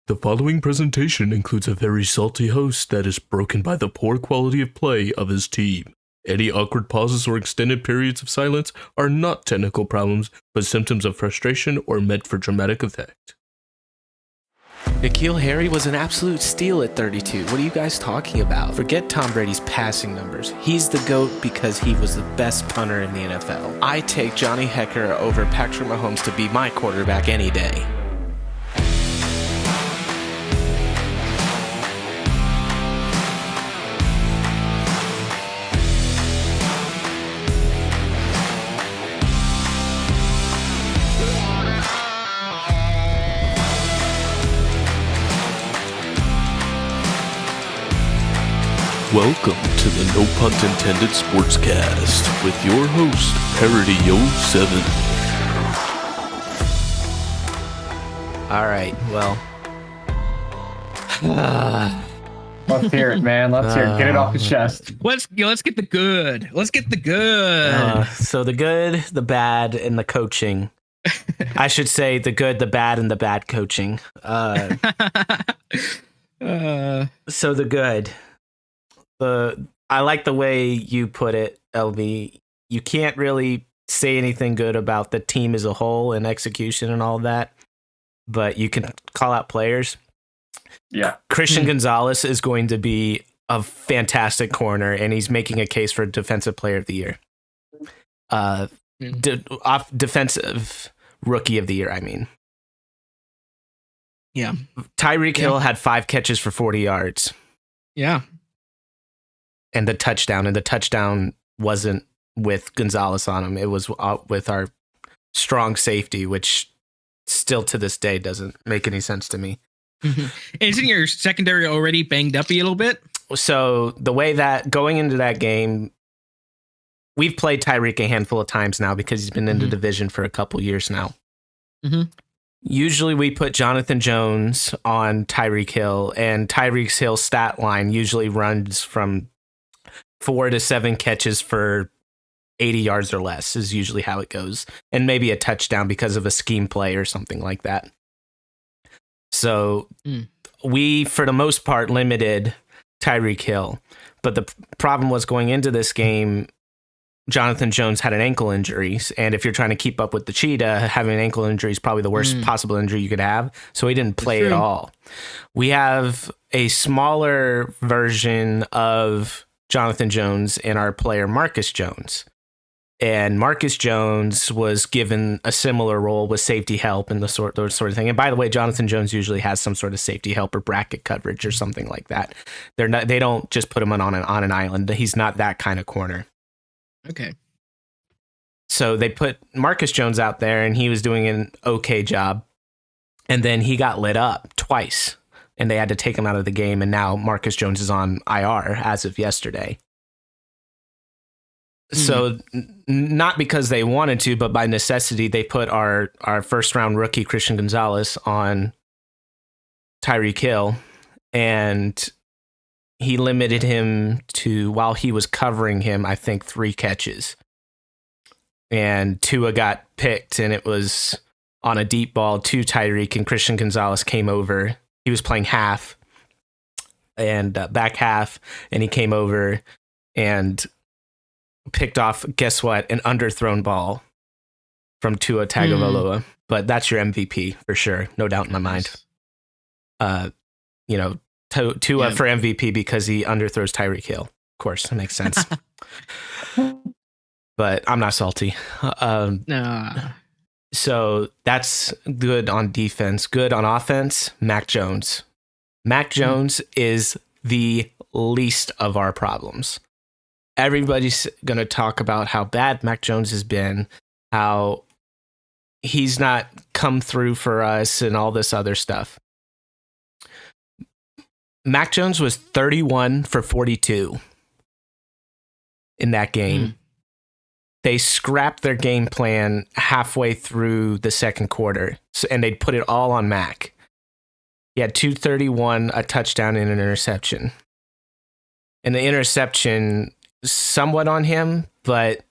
The following presentation includes a very salty host that is broken by the poor quality of play of his team. Any awkward pauses or extended periods of silence are not technical problems, but symptoms of frustration or meant for dramatic effect. N'Keal Harry was an absolute steal at 32. What are you guys talking about? Forget Tom Brady's passing numbers. He's the GOAT because he was the best punter in the NFL. I take Johnny Hekker over Patrick Mahomes to be my quarterback any day. Welcome to the No Punt Intended Sportscast with your host, Parody07. All right, well. Let's hear it, man. Let's hear it. Get it off the chest. Let's get the good. Let's get the good. So the good, the bad, and the coaching. I should say the good, the bad, and the bad coaching. So the good. I like the way you put it, LB. You can't really say anything good about the team as a whole and execution and all that, but you can call out players. Yeah. Christian Gonzalez is going to be a fantastic corner, and he's making a case for Defensive Player of the Year. Defensive Rookie of the Year, I mean. Yeah. Tyreek Hill had 5 catches for 40 yards. Yeah. And the touchdown wasn't with Gonzalez on him. It was with our strong safety, which still to this day doesn't make any sense to me. Mm-hmm. Isn't your secondary already banged up a little bit? So the way that going into that game, we've played Tyreek a handful of times now because he's been in the division for a couple years now. Mm-hmm. Usually we put Jonathan Jones on Tyreek Hill, and Tyreek Hill's stat line usually runs from 4 to 7 catches for 80 yards or less is usually how it goes. And maybe a touchdown because of a scheme play or something like that. So we, for the most part, limited Tyreek Hill. But the problem was going into this game, Jonathan Jones had an ankle injury. And if you're trying to keep up with the cheetah, having an ankle injury is probably the worst possible injury you could have. So he didn't play at all. We have a smaller version of Jonathan Jones and our player Marcus Jones. And Marcus Jones was given a similar role with safety help and those sort of thing. And by the way, Jonathan Jones usually has some sort of safety help or bracket coverage or something like that. They don't just put him on an island. He's not that kind of corner. Okay. So they put Marcus Jones out there and he was doing an okay job. And then he got lit up twice. And they had to take him out of the game, and now Marcus Jones is on IR as of yesterday. So not because they wanted to, but by necessity, they put our first-round rookie, Christian Gonzalez, on Tyreek Hill, and he limited him to, while he was covering him, I think 3 catches. And Tua got picked, and it was on a deep ball to Tyreek, and Christian Gonzalez came over. He was playing half and back half, and he came over and picked off, guess what, an underthrown ball from Tua Tagovailoa. But that's your MVP for sure, no doubt in my mind. Tua for MVP because he underthrows Tyreek Hill. Of course, that makes sense. But I'm not salty. So that's good on defense. Good on offense, Mac Jones. Mac Jones is the least of our problems. Everybody's going to talk about how bad Mac Jones has been, how he's not come through for us and all this other stuff. Mac Jones was 31 for 42 in that game. They scrapped their game plan halfway through the second quarter, and they'd put it all on Mac. He had 231, a touchdown, and an interception. And the interception, somewhat on him, but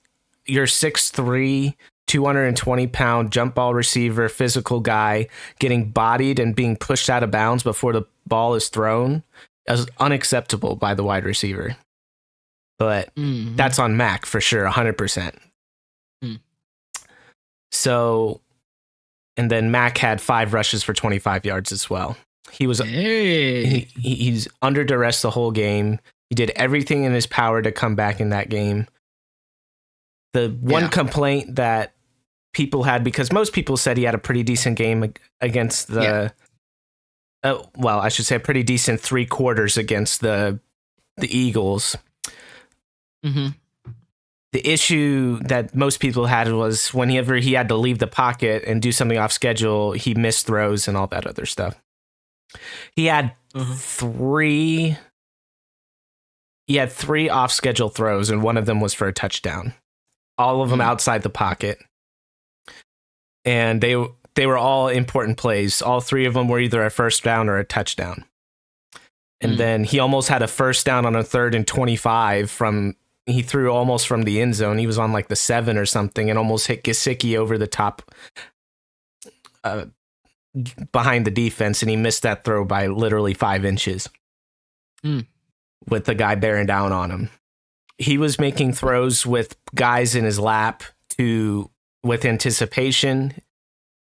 you're 6'3", 220-pound jump ball receiver, physical guy, getting bodied and being pushed out of bounds before the ball is thrown is unacceptable by the wide receiver. But that's on Mac for sure, 100%. So, and then Mac had 5 rushes for 25 yards as well. He was he's under duress the whole game. He did everything in his power to come back in that game. The one complaint that people had, because most people said he had a pretty decent game against the, well, I should say a pretty decent 3 quarters against the Eagles. The issue that most people had was whenever he had to leave the pocket and do something off schedule, he missed throws and all that other stuff. He had 3 off schedule throws, and one of them was for a touchdown. All of them outside the pocket. And they were all important plays. All 3 of them were either a first down or a touchdown. And then he almost had a first down on a 3rd and 25 he threw almost from the end zone. He was on like the 7 or something and almost hit Gesicki over the top behind the defense. And he missed that throw by literally 5 inches with the guy bearing down on him. He was making throws with guys in his lap with anticipation.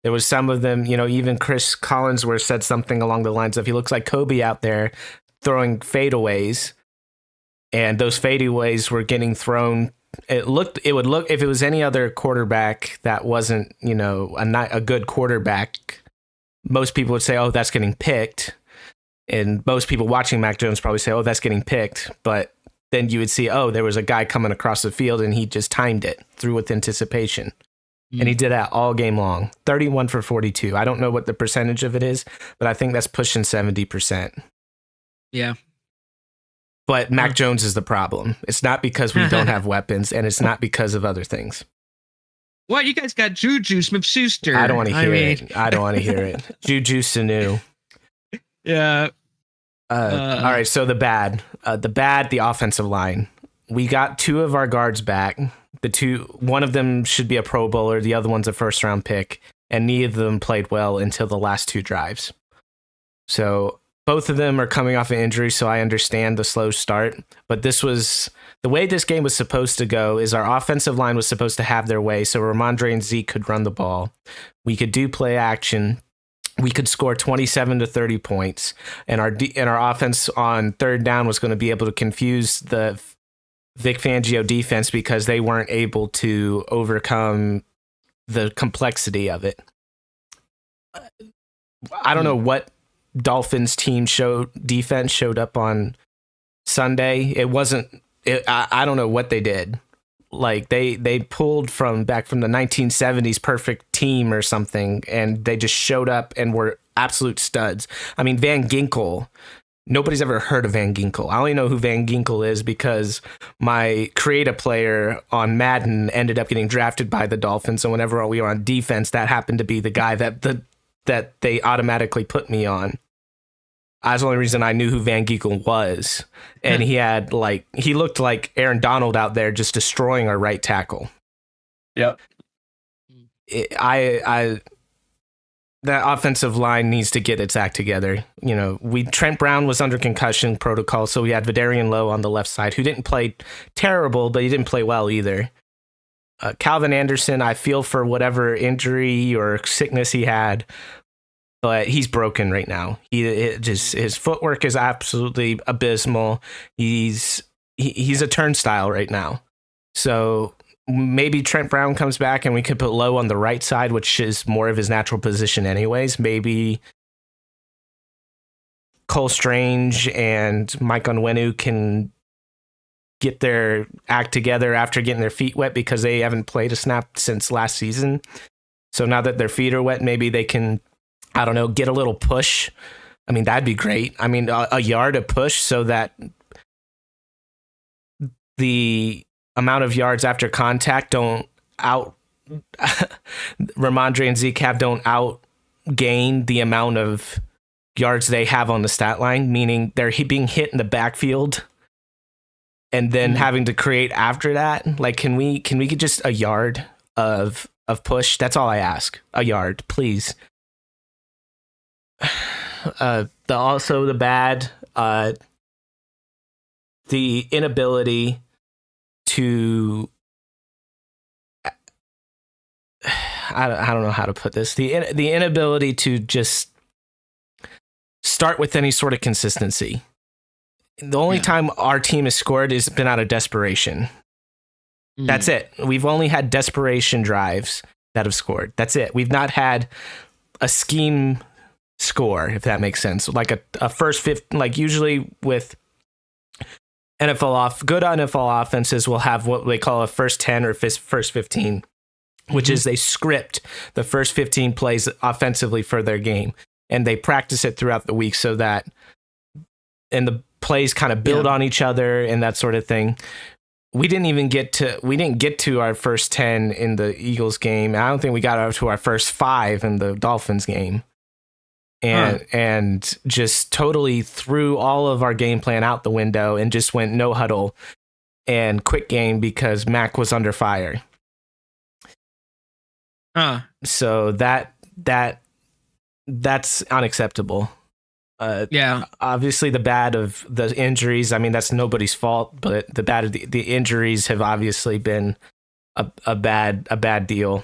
There was some of them, even Chris Collinsworth said something along the lines of, he looks like Kobe out there throwing fadeaways, and those fadeaways were getting thrown. It would look, if it was any other quarterback that wasn't, a good quarterback, most people would say, oh, that's getting picked. And most people watching Mac Jones probably say, oh, that's getting picked. But then you would see, oh, there was a guy coming across the field and he just timed it, threw with anticipation. And he did that all game long. 31 for 42. I don't know what the percentage of it is, but I think that's pushing 70%. Yeah. But Mac Jones is the problem. It's not because we don't have weapons, and it's not because of other things. What? You guys got Juju Smith-Schuster. I don't want to hear it. I don't want to hear it. Juju Sanu. Yeah. All right, so the bad, the offensive line. We got 2 of our guards back. One of them should be a Pro Bowler. The other one's a first-round pick, and neither of them played well until the last 2 drives. So both of them are coming off an injury, so I understand the slow start. But the way this game was supposed to go is our offensive line was supposed to have their way, so Ramondre and Zeke could run the ball. We could do play action. We could score 27 to 30 points, and our offense on 3rd down was going to be able to confuse the Vic Fangio defense because they weren't able to overcome the complexity of it. I don't know what Dolphins team defense showed up on Sunday. I don't know what they did. Like they pulled back from the 1970s perfect team or something, and they just showed up and were absolute studs. I mean, Van Ginkel. Nobody's ever heard of Van Ginkel. I only know who Van Ginkel is because my creative player on Madden ended up getting drafted by the Dolphins. So whenever we were on defense, that happened to be the guy that they automatically put me on. That's the only reason I knew who Van Ginkel was. And he looked like Aaron Donald out there just destroying our right tackle. Yep. That offensive line needs to get its act together. Trent Brown was under concussion protocol, so we had Vidarian Lowe on the left side, who didn't play terrible, but he didn't play well either. Calvin Anderson, I feel for whatever injury or sickness he had, but he's broken right now. His footwork is absolutely abysmal. He's a turnstile right now. So maybe Trent Brown comes back and we could put Lowe on the right side, which is more of his natural position anyways. Maybe Cole Strange and Mike Onwenu can get their act together after getting their feet wet because they haven't played a snap since last season. So now that their feet are wet, maybe they can, I don't know, get a little push. I mean, that'd be great. I mean, a yard of push so that the amount of yards after contact don't Ramondre and Zeke don't outgain the amount of yards they have on the stat line, meaning they're being hit in the backfield and then having to create after that. Like, can we get just a yard of of push. That's all I ask. A yard, please. The bad, the inability to, I don't know how to put this. The inability to just start with any sort of consistency. The only time our team has scored has been out of desperation. That's it. We've only had desperation drives that have scored. That's it. We've not had a scheme score, if that makes sense. Like a first 15, like usually with good NFL offenses will have what they call a first 10 or first 15, which is they script the first 15 plays offensively for their game. And they practice it throughout the week so that, and the plays kind of build on each other and that sort of thing. We didn't get to our first 10 in the Eagles game. I don't think we got up to our first 5 in the Dolphins game. And just totally threw all of our game plan out the window and just went no huddle and quick game because Mac was under fire. So that's unacceptable. Obviously the bad of the injuries. I mean, that's nobody's fault, but the bad of the injuries have obviously been a bad deal.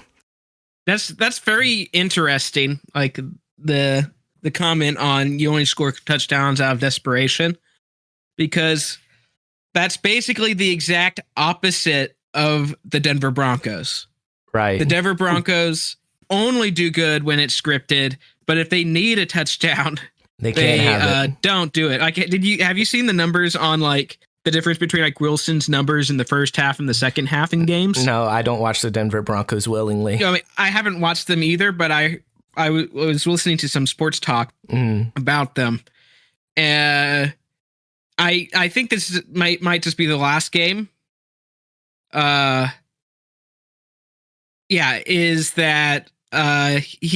That's very interesting. Like the comment on you only score touchdowns out of desperation, because that's basically the exact opposite of the Denver Broncos. Right. The Denver Broncos only do good when it's scripted, but if they need a touchdown, they can't have it. Don't do it. Like, have you seen the numbers on like the difference between like Wilson's numbers in the first half and the second half in games? No, I don't watch the Denver Broncos willingly. I mean, I haven't watched them either, but I was listening to some sports talk about them. I think this might just be the last game. Is that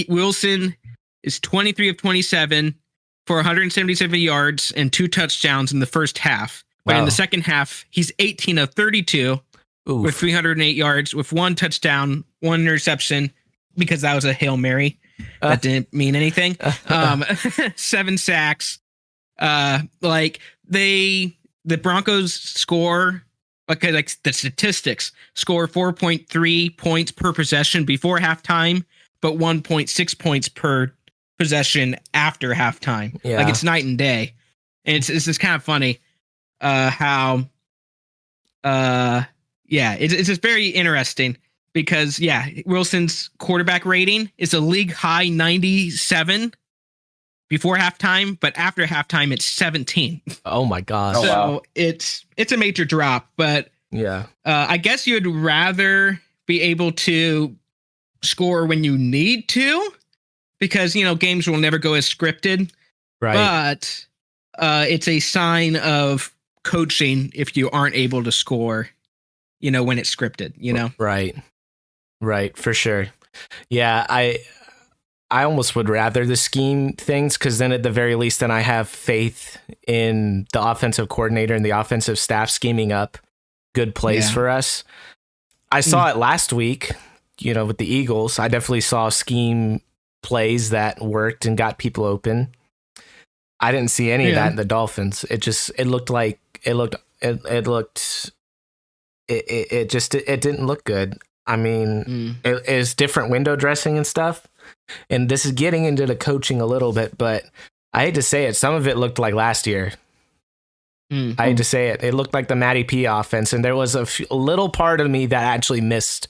Wilson is 23 of 27 for 177 yards and 2 touchdowns in the first half. But in the second half, he's 18 of 32 with 308 yards with 1 touchdown, 1 interception, because that was a Hail Mary. That didn't mean anything. 7 sacks. The Broncos score, like the statistics, score 4.3 points per possession before halftime, but 1.6 points per possession after halftime. Yeah. Like it's night and day. And it's just kind of funny how it's just very interesting because Wilson's quarterback rating is a league high 97 before halftime, but after halftime it's 17. Oh my gosh. So it's a major drop, but I guess you'd rather be able to score when you need to, because games will never go as scripted. Right. But it's a sign of coaching if you aren't able to score, when it's scripted, Right, for sure. Yeah, I almost would rather the scheme things, because then at the very least, then I have faith in the offensive coordinator and the offensive staff scheming up good plays for us. I saw it last week, with the Eagles. I definitely saw scheme plays that worked and got people open. I didn't see any of that in the Dolphins. It didn't look good. I mean, it's different window dressing and stuff. And this is getting into the coaching a little bit, but I hate to say it. Some of it looked like last year. I hate to say it. It looked like the Matty P offense. And there was a little part of me that actually missed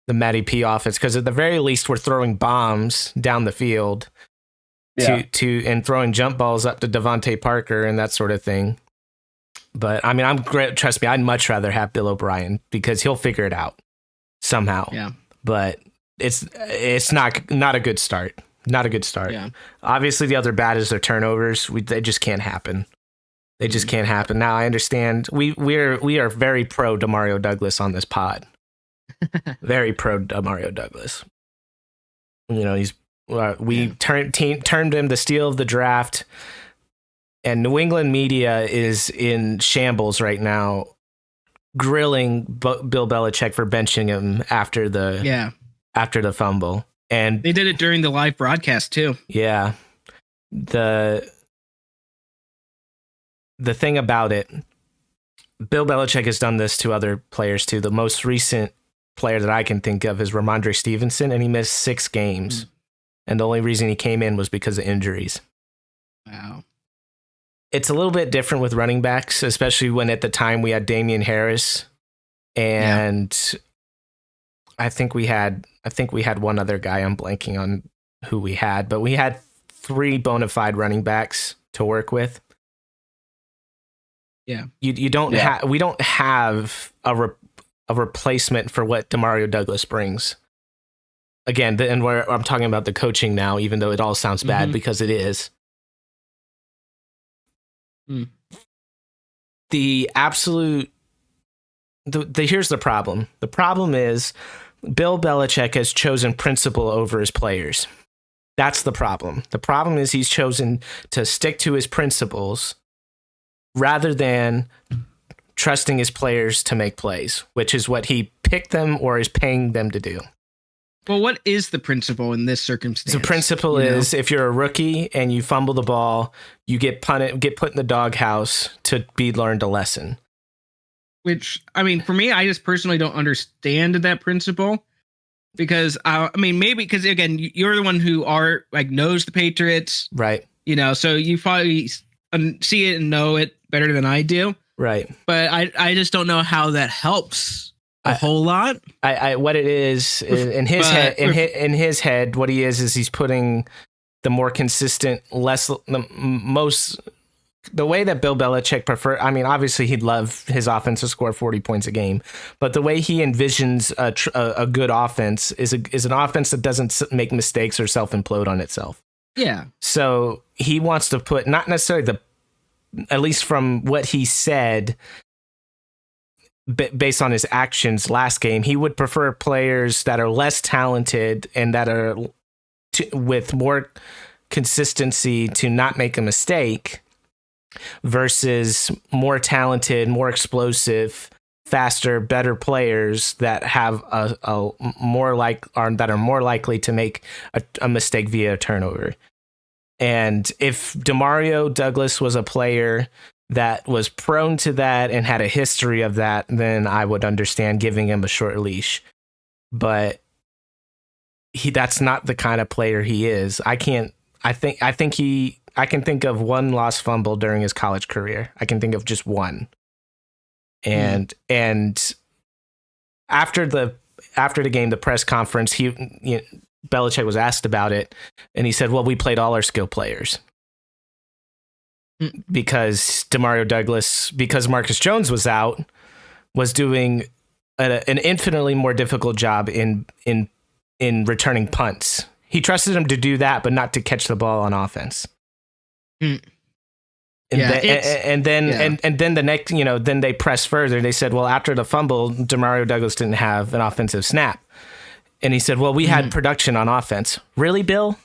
the Matty P offense, because at the very least we're throwing bombs down the field and throwing jump balls up to Devontae Parker and that sort of thing. But I mean, trust me, I'd much rather have Bill O'Brien, because he'll figure it out somehow. Yeah. But it's not a good start. Not a good start. Yeah. Obviously, the other bad is their turnovers. They just can't happen. They just can't happen. Now I understand. We are very pro Demario Douglas on this pod. Very pro Demario Douglas. Turned him the steal of the draft. And New England media is in shambles right now, grilling Bill Belichick for benching him after the after the fumble. And they did it during the live broadcast too. Yeah. The thing about it, Bill Belichick has done this to other players too. The most recent player that I can think of is Ramondre Stevenson, and he missed 6 games. And the only reason he came in was because of injuries. Wow. It's a little bit different with running backs, especially when at the time we had Damian Harris, and I think we had one other guy. I'm blanking on who we had, but we had 3 bona fide running backs to work with. Yeah. We don't have a replacement for what Demario Douglas brings. Again, and where I'm talking about the coaching now, even though it all sounds bad because it is. Here's the problem. The problem is Bill Belichick has chosen principle over his players. That's the problem. The problem is he's chosen to stick to his principles rather than trusting his players to make plays, which is what he picked them or is paying them to do. Well, what is the principle in this circumstance? The principle is if you're a rookie and you fumble the ball, you get put in the doghouse to be learned a lesson. Which, I mean, for me, I just personally don't understand that principle because, maybe because, again, you're the one who knows the Patriots. Right. So you probably see it and know it better than I do. Right. But I just don't know how that helps a whole lot. What it is in his head, in his head, what he is he's putting the more consistent, the way that Bill Belichick prefer. I mean, obviously he'd love his offense to score 40 points a game, but the way he envisions a good offense is an offense that doesn't make mistakes or self-implode on itself. Yeah. So he wants to put not necessarily at least from what he said, based on his actions last game, he would prefer players that are less talented and that are with more consistency to not make a mistake versus more talented, more explosive, faster, better players that have that are more likely to make a mistake via a turnover. And if Demario Douglas was a player that was prone to that and had a history of that, then I would understand giving him a short leash. But that's not the kind of player he is. I can think of one lost fumble during his college career. I can think of just one. And after the game, the press conference, Belichick was asked about it, and he said, "Well, we played all our skill players." Because Demario Douglas, because Marcus Jones was out, was doing an infinitely more difficult job in returning punts. He trusted him to do that, but not to catch the ball on offense. And then the next, then they pressed further. They said, well, after the fumble, Demario Douglas didn't have an offensive snap. And he said, well, we had production on offense. Really, Bill?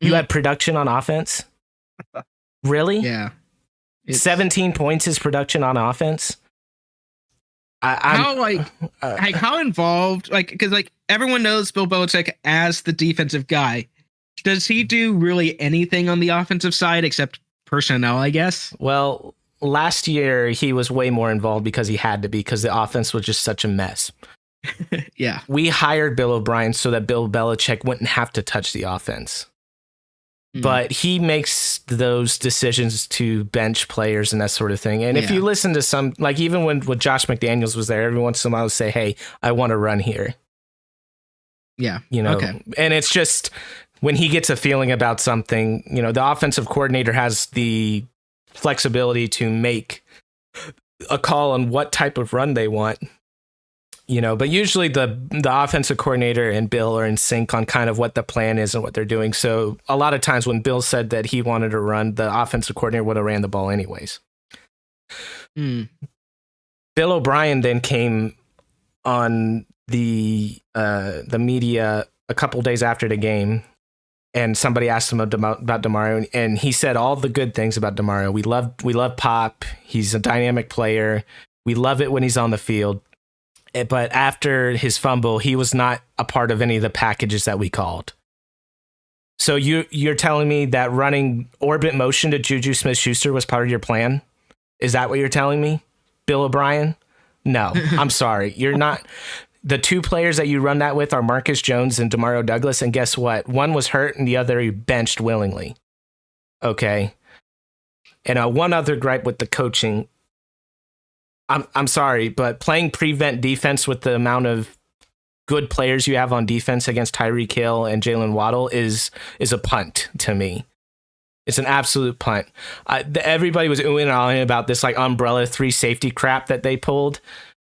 You had production on offense? Really? Yeah. 17 points is production on offense? How involved, because everyone knows Bill Belichick as the defensive guy. Does he do really anything on the offensive side except personnel, I guess? Well, last year he was way more involved because he had to be, because the offense was just such a mess. Yeah. We hired Bill O'Brien so that Bill Belichick wouldn't have to touch the offense. But he makes those decisions to bench players and that sort of thing. And if you listen to some, even when Josh McDaniels was there, every once in a while would say, hey, I want to run here. Yeah. Okay. And it's just when he gets a feeling about something, the offensive coordinator has the flexibility to make a call on what type of run they want. But usually the offensive coordinator and Bill are in sync on kind of what the plan is and what they're doing. So a lot of times when Bill said that he wanted to run, the offensive coordinator would have ran the ball anyways. Bill O'Brien then came on the media a couple days after the game, and somebody asked him about Demario, and he said all the good things about Demario. We love Pop. He's a dynamic player. We love it when he's on the field. but after his fumble, he was not a part of any of the packages that we called. So you're telling me that running orbit motion to Juju Smith-Schuster was part of your plan? Is that what you're telling me, Bill O'Brien? No, I'm sorry. You're not. The two players that you run that with are Marcus Jones and Demario Douglas. And guess what? One was hurt and the other he benched willingly. Okay. And one other gripe with the coaching. I'm sorry, but playing prevent defense with the amount of good players you have on defense against Tyreek Hill and Jalen Waddle is a punt to me. It's an absolute punt. Everybody was oohing and ahhing about this like umbrella 3 safety crap that they pulled.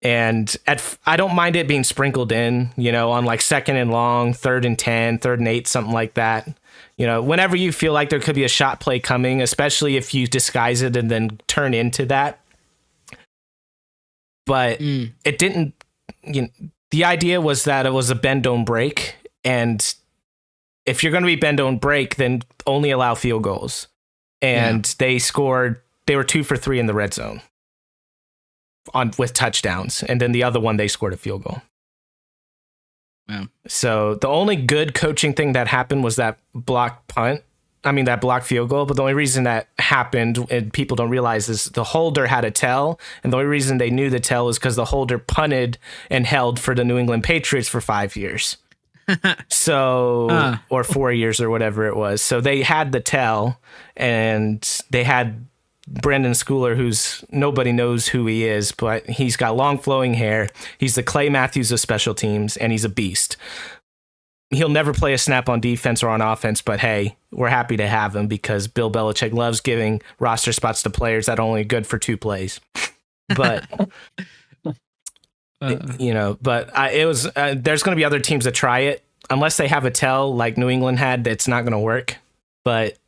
And I don't mind it being sprinkled in, on like 2nd and long, 3rd and 10, 3rd and 8, something like that. Whenever you feel like there could be a shot play coming, especially if you disguise it and then turn into that. But it didn't, the idea was that it was a bend don't break, and if you're going to be bend don't break, then only allow field goals. And they were 2 for 3 in the red zone with touchdowns, and then the other one they scored a field goal. Wow. So the only good coaching thing that happened was that block field goal. But the only reason that happened, and people don't realize, is the holder had a tell. And the only reason they knew the tell was because the holder punted and held for the New England Patriots for 5 years. So, or 4 years or whatever it was. So they had the tell, and they had Brendan Schooler, who's nobody knows who he is, but he's got long flowing hair. He's the Clay Matthews of special teams, and he's a beast. He'll never play a snap on defense or on offense, but hey, we're happy to have him because Bill Belichick loves giving roster spots to players that are only good for 2 plays. But it was there's going to be other teams that try it unless they have a tell like New England had. It's not going to work, but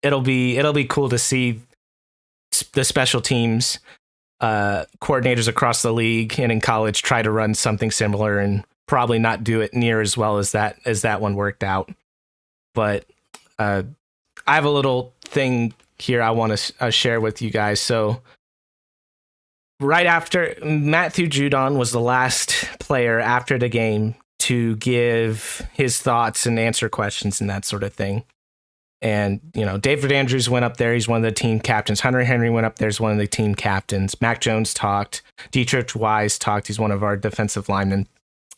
it'll be cool to see the special teams coordinators across the league and in college try to run something similar and probably not do it near as well as that one worked out. But I have a little thing here I want to share with you guys. So right after, Matthew Judon was the last player after the game to give his thoughts and answer questions and that sort of thing. And, David Andrews went up there. He's one of the team captains. Hunter Henry went up there as one of the team captains. Mac Jones talked. Dietrich Wise talked. He's one of our defensive linemen.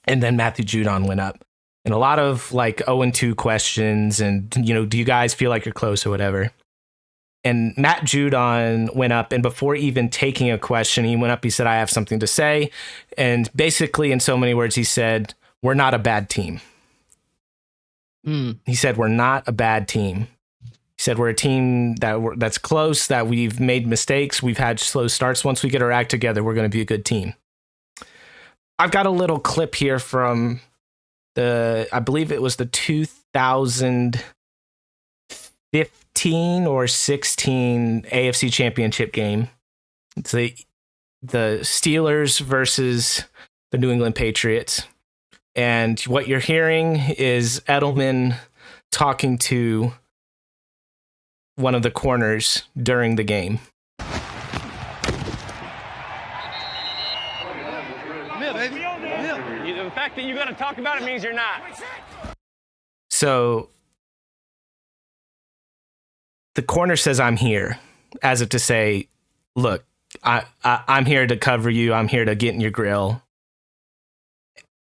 And then Matthew Judon went up. And a lot of like 0-2 questions and, do you guys feel like you're close or whatever? And Matt Judon went up, and before even taking a question, he went up, he said, I have something to say. And basically, in so many words, he said, we're not a bad team. He said, we're not a bad team. He said, we're a team that's close, that we've made mistakes. We've had slow starts. Once we get our act together, we're going to be a good team. I've got a little clip here from I believe it was the 2015 or 16 AFC Championship game. It's the Steelers versus the New England Patriots. And what you're hearing is Edelman talking to one of the corners during the game. The fact that you got to talk about it means you're not. So the corner says, I'm here, as if to say, look, I'm here to cover you. I'm here to get in your grill.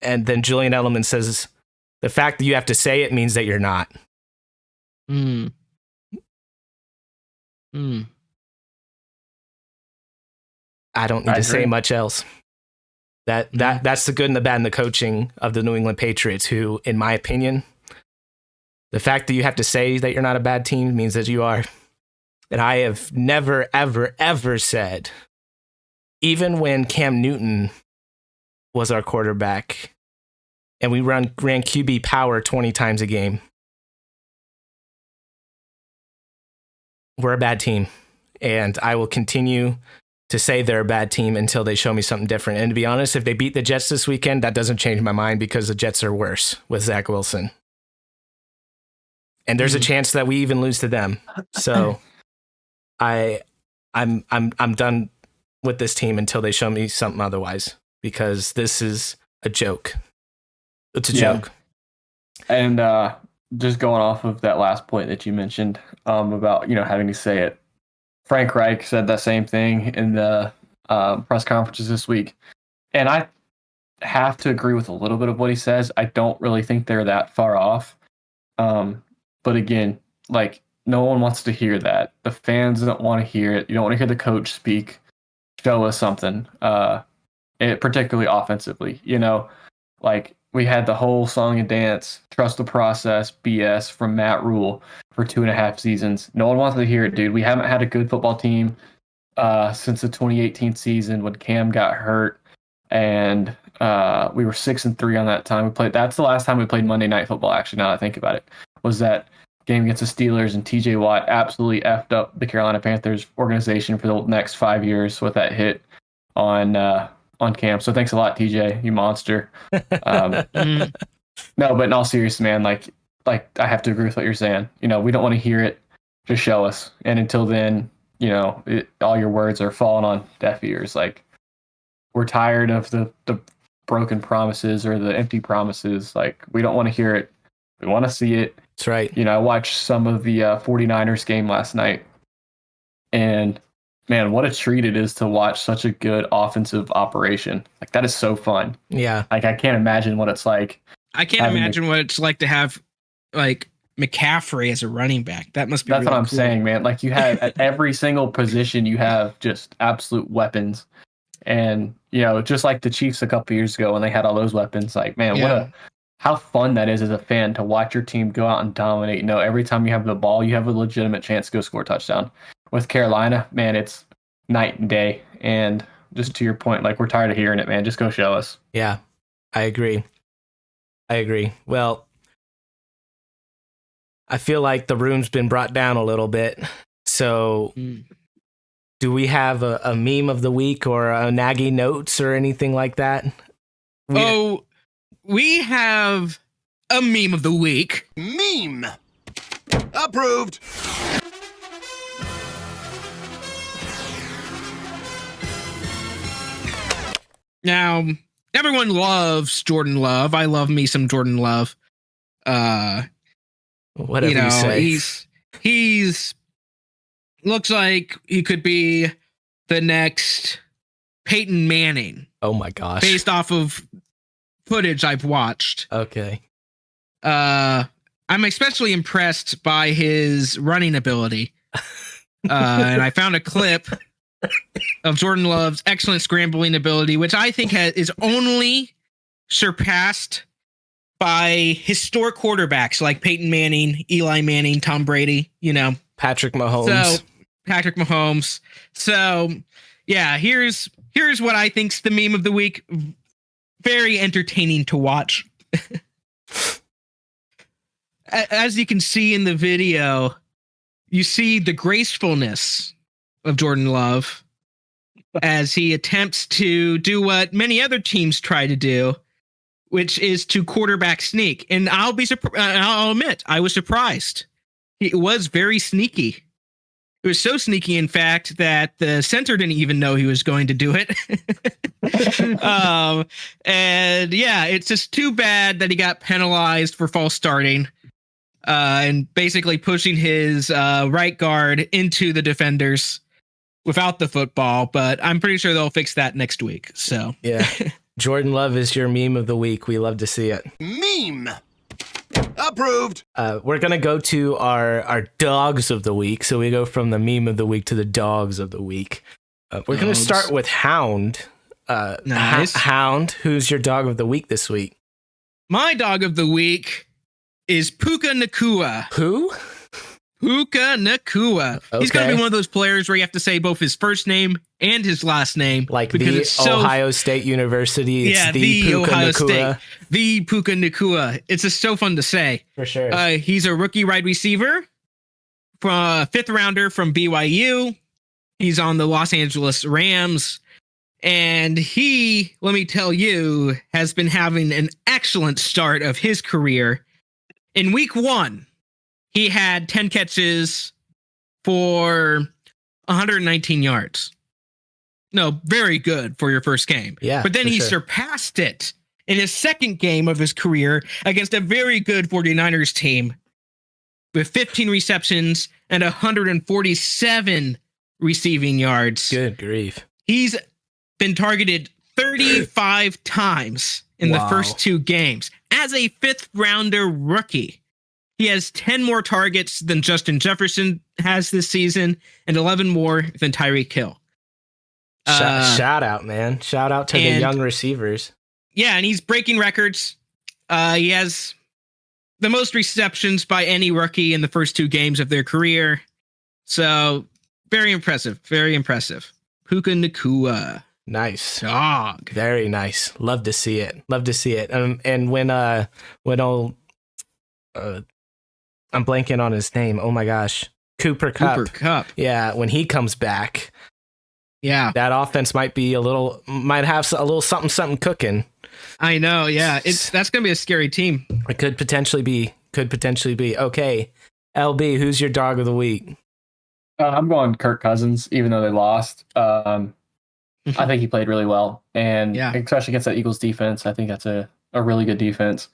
And then Julian Edelman says, the fact that you have to say it means that you're not. I don't need to say much else. That's the good and the bad and the coaching of the New England Patriots, who, in my opinion, the fact that you have to say that you're not a bad team means that you are. And I have never, ever, ever said, even when Cam Newton was our quarterback and we ran QB power 20 times a game, we're a bad team. And I will continue to say they're a bad team until they show me something different. And to be honest, if they beat the Jets this weekend, that doesn't change my mind because the Jets are worse with Zach Wilson. And there's a chance that we even lose to them. So I'm done with this team until they show me something otherwise. because this is a joke. It's a joke. And just going off of that last point that you mentioned about, having to say it, Frank Reich said that same thing in the press conferences this week. And I have to agree with a little bit of what he says. I don't really think they're that far off. But again, like, no one wants to hear that. The fans don't want to hear it. You don't want to hear the coach speak. Show us something, particularly offensively. Like, we had the whole song and dance, trust the process, BS from Matt Rule for 2.5 seasons. No one wants to hear it, dude. We haven't had a good football team since the 2018 season when Cam got hurt, and we were 6-3 on that time. That's the last time we played Monday Night Football. Actually, now that I think about it, was that game against the Steelers, and TJ Watt absolutely effed up the Carolina Panthers organization for the next 5 years with that hit on Cam. So thanks a lot, TJ, you monster. No, but in all seriousness, man, like I have to agree with what you're saying. We don't want to hear it. Just show us. And until then, all your words are falling on deaf ears. Like, we're tired of the broken promises or the empty promises. Like, we don't want to hear it. We want to see it. That's right. I watched some of the 49ers game last night, and man, what a treat it is to watch such a good offensive operation. Like, that is so fun. Yeah. Like, I can't imagine what it's like. I can't imagine what it's like to have, like, McCaffrey as a running back. That must be That's really what I'm cool. saying, man. Like, you have at every single position, you have just absolute weapons. And, just like the Chiefs a couple years ago when they had all those weapons, like, man, how fun that is as a fan to watch your team go out and dominate. Every time you have the ball, you have a legitimate chance to go score a touchdown. With Carolina, man, it's night and day. And just to your point, like, we're tired of hearing it, man. Just go show us. Yeah, I agree. Well, I feel like the room's been brought down a little bit. So do we have a meme of the week or a Nagy notes or anything like that? We have a meme of the week. Meme. Approved. Now, everyone loves Jordan Love. I love me some Jordan Love. Whatever you say. He's looks like he could be the next Peyton Manning. Oh my gosh. Based off of footage I've watched. Okay. I'm especially impressed by his running ability. And I found a clip of Jordan Love's excellent scrambling ability, which I think is only surpassed by historic quarterbacks like Peyton Manning, Eli Manning, Tom Brady, Patrick Mahomes. So yeah, here's what I think's the meme of the week. Very entertaining to watch. As you can see in the video, you see the gracefulness of Jordan Love as he attempts to do what many other teams try to do, which is to quarterback sneak. And I'll admit, I was surprised. It was very sneaky. It was so sneaky, in fact, that the center didn't even know he was going to do it. And yeah, it's just too bad that he got penalized for false starting and basically pushing his right guard into the defenders without the football. But I'm pretty sure they'll fix that next week. So yeah, Jordan Love is your meme of the week. We love to see it. Meme. Approved. We're going to go to our dogs of the week. So we go from the meme of the week to the dogs of the week. We're going to start with Hound. Nice. Hound, who's your dog of the week this week? My dog of the week is Puka Nacua. Who? Puka Nacua. Okay. He's going to be one of those players where you have to say both his first name and his last name. Like the Ohio State University. It's the Puka Ohio Nacua. State. The Puka Nacua. It's just so fun to say. For sure. He's a rookie wide receiver, from fifth rounder from BYU. He's on the Los Angeles Rams. And he, let me tell you, has been having an excellent start of his career. In week 1, he had 10 catches for 119 yards. No, very good for your first game. Yeah, but then he surpassed it in his second game of his career against a very good 49ers team with 15 receptions and 147 receiving yards. Good grief. He's been targeted 35 times in the first 2 games as a 5th rounder rookie. He has 10 more targets than Justin Jefferson has this season and 11 more than Tyreek Hill. Shout out, man. Shout out to the young receivers. Yeah, and he's breaking records. He has the most receptions by any rookie in the first 2 games of their career. So, very impressive. Very impressive. Puka Nacua. Nice. Dog. Very nice. Love to see it. Love to see it. And when old I'm blanking on his name. Oh my gosh. Cooper Kupp. Yeah, when he comes back, that offense might have a little something cooking. I know, yeah. That's gonna be a scary team. It could potentially be. Okay. LB, who's your dog of the week? I'm going Kirk Cousins, even though they lost. I think he played really well. And especially against that Eagles defense, I think that's a really good defense.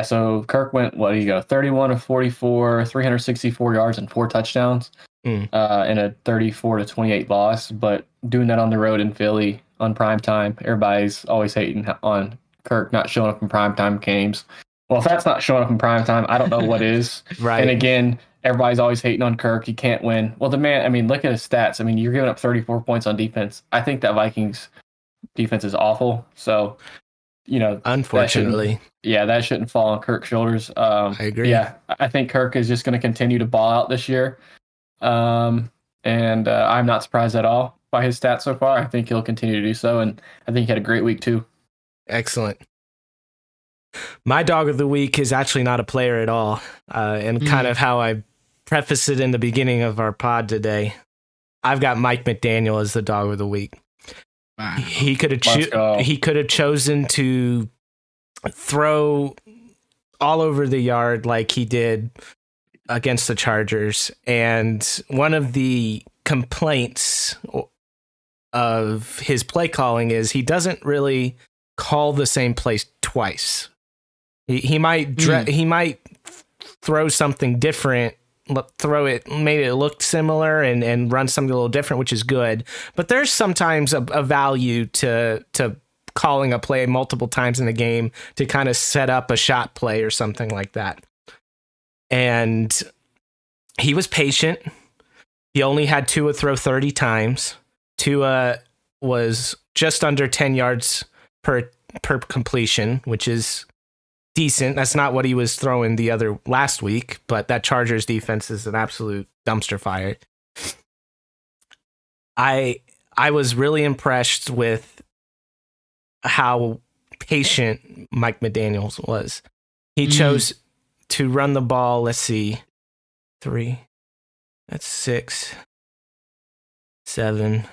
So Kirk went, 31 of 44, 364 yards and 4 touchdowns in a 34-28 loss. But doing that on the road in Philly on primetime, everybody's always hating on Kirk not showing up in primetime games. Well, if that's not showing up in primetime, I don't know what is. Right. And again, everybody's always hating on Kirk. He can't win. Well, look at his stats. You're giving up 34 points on defense. I think that Vikings defense is awful. So, unfortunately, that shouldn't fall on Kirk's shoulders. I agree. Yeah, I think Kirk is just going to continue to ball out this year. And I'm not surprised at all by his stats so far. I think he'll continue to do so. And I think he had a great week too. Excellent. My dog of the week is actually not a player at all. And kind of how I preface it in the beginning of our pod today. I've got Mike McDaniel as the dog of the week. Wow. He could have chosen to throw all over the yard like he did against the Chargers. And one of the complaints of his play calling is he doesn't really call the same play twice. He might throw something different, made it look similar and run something a little different, which is good. But there's sometimes a value to calling a play multiple times in the game to kind of set up a shot play or something like that. And he was patient. He only had Tua throw 30 times. Tua was just under 10 yards per completion, which is decent. That's not what he was throwing the other last week, but that Chargers defense is an absolute dumpster fire. I was really impressed with how patient Mike McDaniels was. He chose to run the ball. Let's see. 3. That's 6. 7.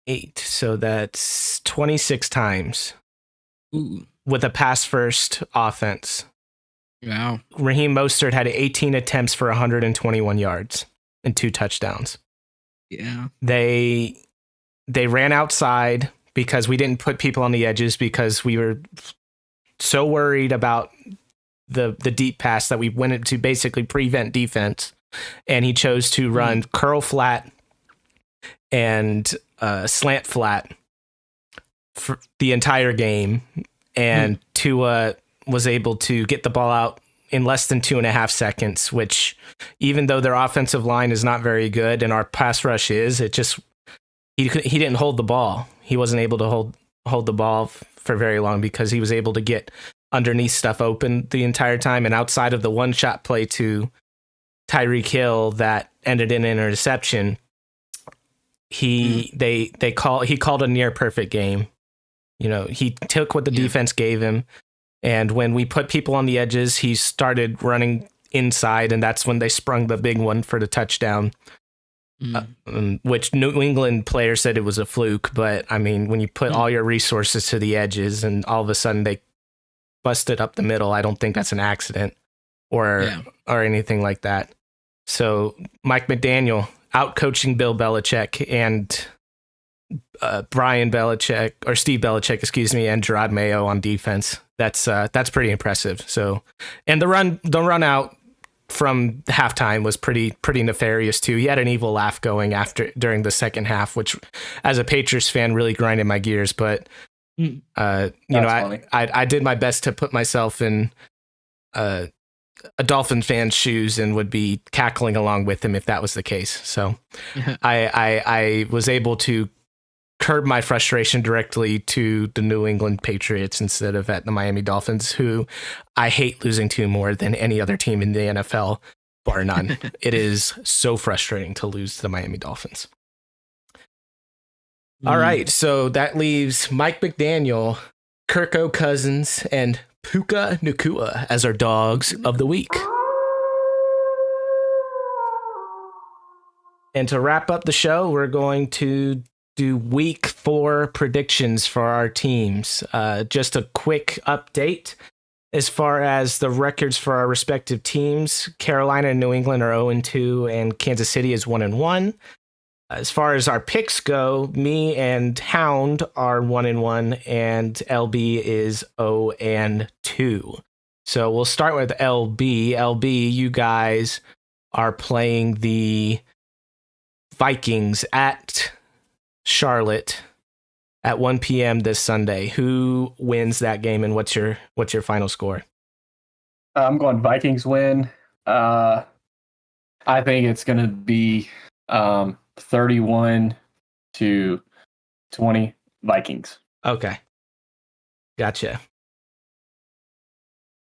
8. So that's 26 times. Ooh. With a pass first offense. Wow. Raheem Mostert had 18 attempts for 121 yards and 2 touchdowns. Yeah. They ran outside because we didn't put people on the edges because we were so worried about the deep pass that we went to basically prevent defense. And he chose to run curl flat and slant flat for the entire game. And Tua was able to get the ball out in less than 2.5 seconds, which even though their offensive line is not very good and our pass rush is, he didn't hold the ball. He wasn't able to hold the ball for very long because he was able to get underneath stuff open the entire time. And outside of the one shot play to Tyreek Hill that ended in an interception, he called a near perfect game. He took what the defense gave him. And when we put people on the edges, he started running inside, and that's when they sprung the big one for the touchdown, which New England players said it was a fluke. But, when you put all your resources to the edges and all of a sudden they busted up the middle, I don't think that's an accident or anything like that. So Mike McDaniel out coaching Bill Belichick and Brian Belichick or Steve Belichick, excuse me, and Gerard Mayo on defense. That's pretty impressive. So, and the run out from halftime was pretty nefarious too. He had an evil laugh going during the second half, which as a Patriots fan really grinded my gears. But I did my best to put myself in a Dolphin fan's shoes and would be cackling along with him if that was the case. So I was able to curb my frustration directly to the New England Patriots instead of at the Miami Dolphins, who I hate losing to more than any other team in the NFL, bar none. It is so frustrating to lose to the Miami Dolphins. All right, so that leaves Mike McDaniel, Kirko Cousins, and Puka Nacua as our dogs of the week. And to wrap up the show, we're going to do week 4 predictions for our teams. Just a quick update as far as the records for our respective teams. Carolina and New England are 0-2, and Kansas City is 1-1. As far as our picks go, me and Hound are 1-1, and LB is 0-2. So we'll start with LB. LB, you guys are playing the Vikings at Charlotte at 1 p.m. this Sunday. Who wins that game, and what's your final score? I'm going Vikings win. I think it's going to be 31-20 Vikings. Okay. Gotcha.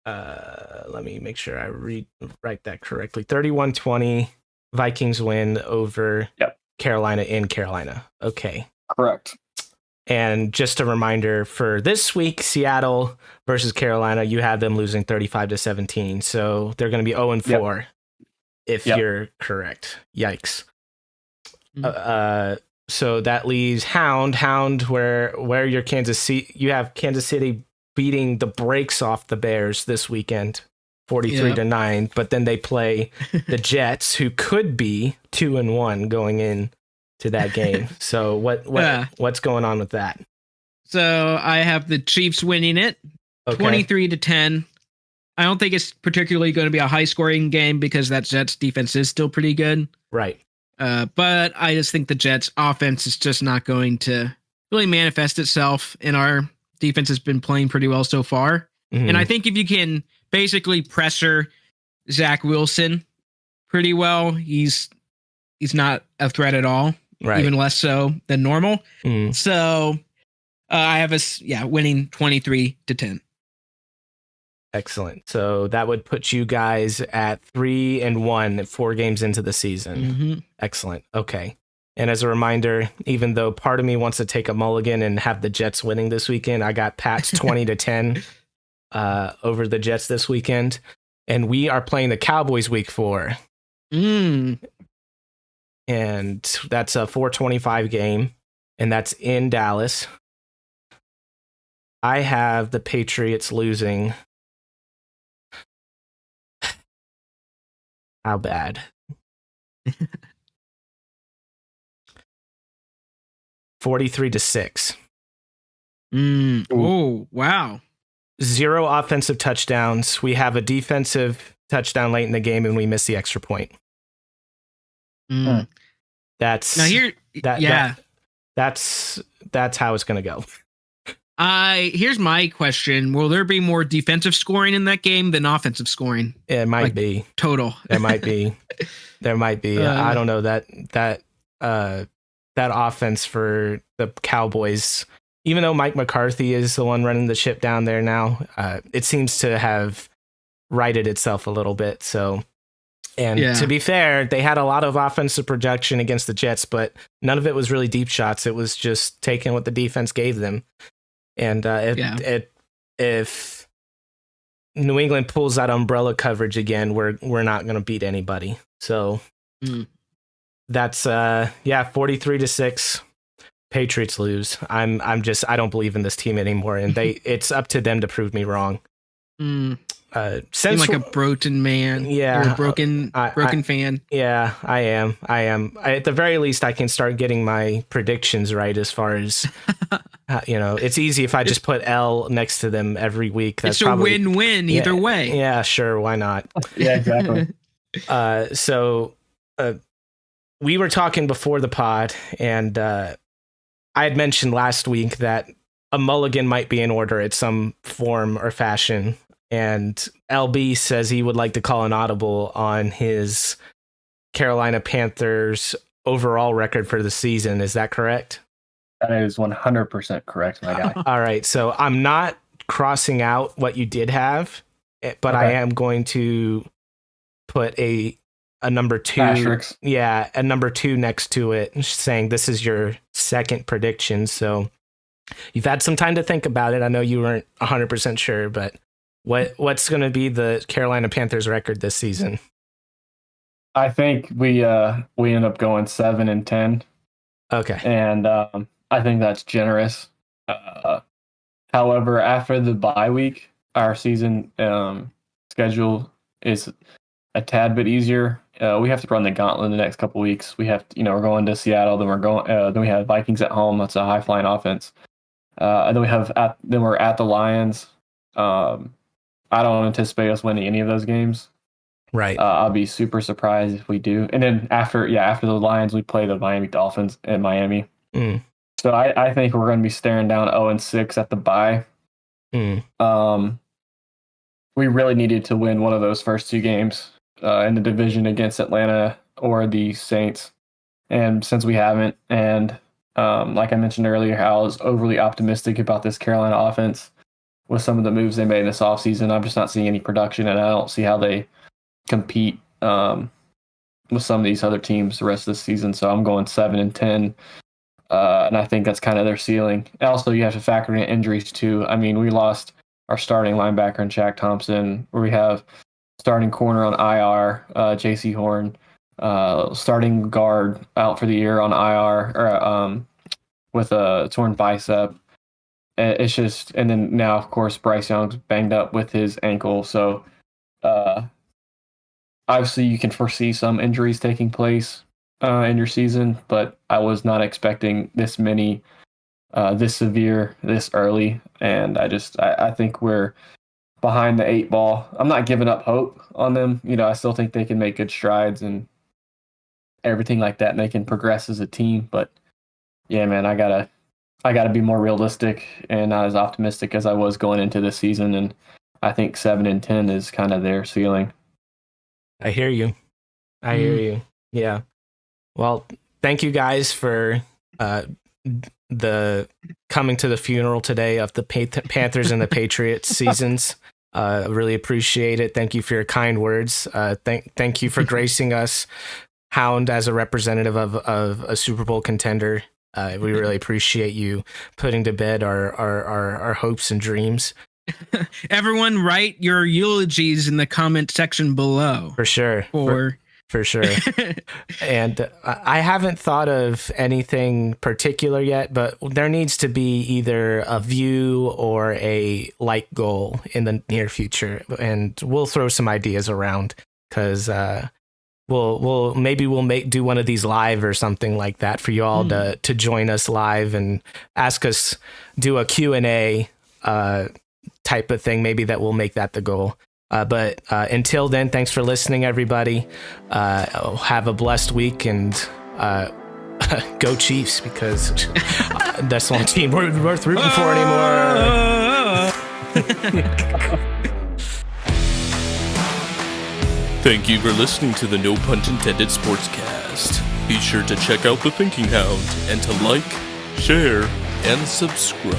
Let me make sure I write that correctly. 31-20 Vikings win over Carolina in Carolina. Okay. Correct. And just a reminder for this week, Seattle versus Carolina, you have them losing 35-17. So they're going to be 0-4 if you're correct. Yikes. So that leaves Hound, where your you have Kansas City beating the brakes off the Bears this weekend, 43-9, but then they play the Jets, who could be 2-1 going in to that game. So what's going on with that? So I have the Chiefs winning it, 23-10. I don't think it's particularly going to be a high scoring game because that Jets defense is still pretty good. Right. But I just think the Jets offense is just not going to really manifest itself, and our defense has been playing pretty well so far. Mm-hmm. And I think if you can basically pressure Zach Wilson pretty well, he's not a threat at all, even less so than normal. Mm. So I have us winning 23-10. Excellent. So that would put you guys at 3-1, 4 games into the season. Mm-hmm. Excellent. Okay. And as a reminder, even though part of me wants to take a mulligan and have the Jets winning this weekend, I got Pats 20-10 over the Jets this weekend. And we are playing the Cowboys week 4. And that's a 4:25 game, and that's in Dallas. I have the Patriots losing. How bad? 43-6. Oh, wow. 0 offensive touchdowns. We have a defensive touchdown late in the game, and we miss the extra point. That's now here. That's how it's going to go. Here's my question: will there be more defensive scoring in that game than offensive scoring? It might be total. There might be. I don't know that offense for the Cowboys. Even though Mike McCarthy is the one running the ship down there now, it seems to have righted itself a little bit. So, to be fair, they had a lot of offensive production against the Jets, but none of it was really deep shots. It was just taking what the defense gave them. And if New England pulls that umbrella coverage again, we're not going to beat anybody. So that's 43-6. Patriots lose. I don't believe in this team anymore, and it's up to them to prove me wrong. since like a broken man, yeah, or broken fan. Yeah, I am. At the very least, I can start getting my predictions right as far as it's easy if I just put L next to them every week. That's it's a win-win either way. Yeah, sure, why not? Yeah, exactly. So we were talking before the pod, and I had mentioned last week that a mulligan might be in order at some form or fashion. And LB says he would like to call an audible on his Carolina Panthers overall record for the season. Is that correct? That is 100% correct, my guy. All right. So I'm not crossing out what you did have, but I am going to put a number 2. Asterisk. Yeah, a number 2 next to it, saying this is your second prediction. So you've had some time to think about it. I know you weren't 100% sure, but what's going to be the Carolina Panthers record this season? I think we end up going 7-10. Okay. And I think that's generous. However, after the bye week, our season schedule is a tad bit easier. We have to run the gauntlet in the next couple weeks. We have to, we're going to Seattle, then we have Vikings at home. That's a high flying offense. And then we're at the Lions. I don't anticipate us winning any of those games. Right. I'll be super surprised if we do. And then after the Lions, we play the Miami Dolphins in Miami. Mm. So I think we're going to be staring down 0-6 at the bye. Mm. We really needed to win one of those first 2 games in the division against Atlanta or the Saints. And since we haven't, and like I mentioned earlier, how I was overly optimistic about this Carolina offense with some of the moves they made this offseason. I'm just not seeing any production, and I don't see how they compete with some of these other teams the rest of the season. So I'm going 7-10, and I think that's kind of their ceiling. Also, you have to factor in injuries too. I mean, we lost our starting linebacker in Shaq Thompson. We have starting corner on IR, J.C. Horn, starting guard out for the year on IR with a torn bicep. It's just, and then now, of course, Bryce Young's banged up with his ankle. So, obviously, you can foresee some injuries taking place in your season, but I was not expecting this many, this severe, this early. And I think we're behind the 8 ball. I'm not giving up hope on them. I still think they can make good strides and everything like that, and they can progress as a team. But yeah, man, I gotta be more realistic and not as optimistic as I was going into this season. And I think 7-10 is kind of their ceiling. I hear you. Yeah. Well, thank you guys for the coming to the funeral today of the Panthers and the Patriots seasons. Really appreciate it. Thank you for your kind words. Thank you for gracing us, Hound, as a representative of a Super Bowl contender. We really appreciate you putting to bed our hopes and dreams. Everyone, write your eulogies in the comment section below. For sure. For sure. And I haven't thought of anything particular yet, but there needs to be either a view or a like goal in the near future. And we'll throw some ideas around because we'll do one of these live or something like that for you all to join us live and ask us, do a Q&A type of thing. Maybe that will make that the goal. But until then, thanks for listening, everybody. Have a blessed week, and go Chiefs, because that's the only team we're worth rooting for anymore. Thank you for listening to the No Punt Intended Sportscast. Be sure to check out The Thinking Hound and to like, share, and subscribe.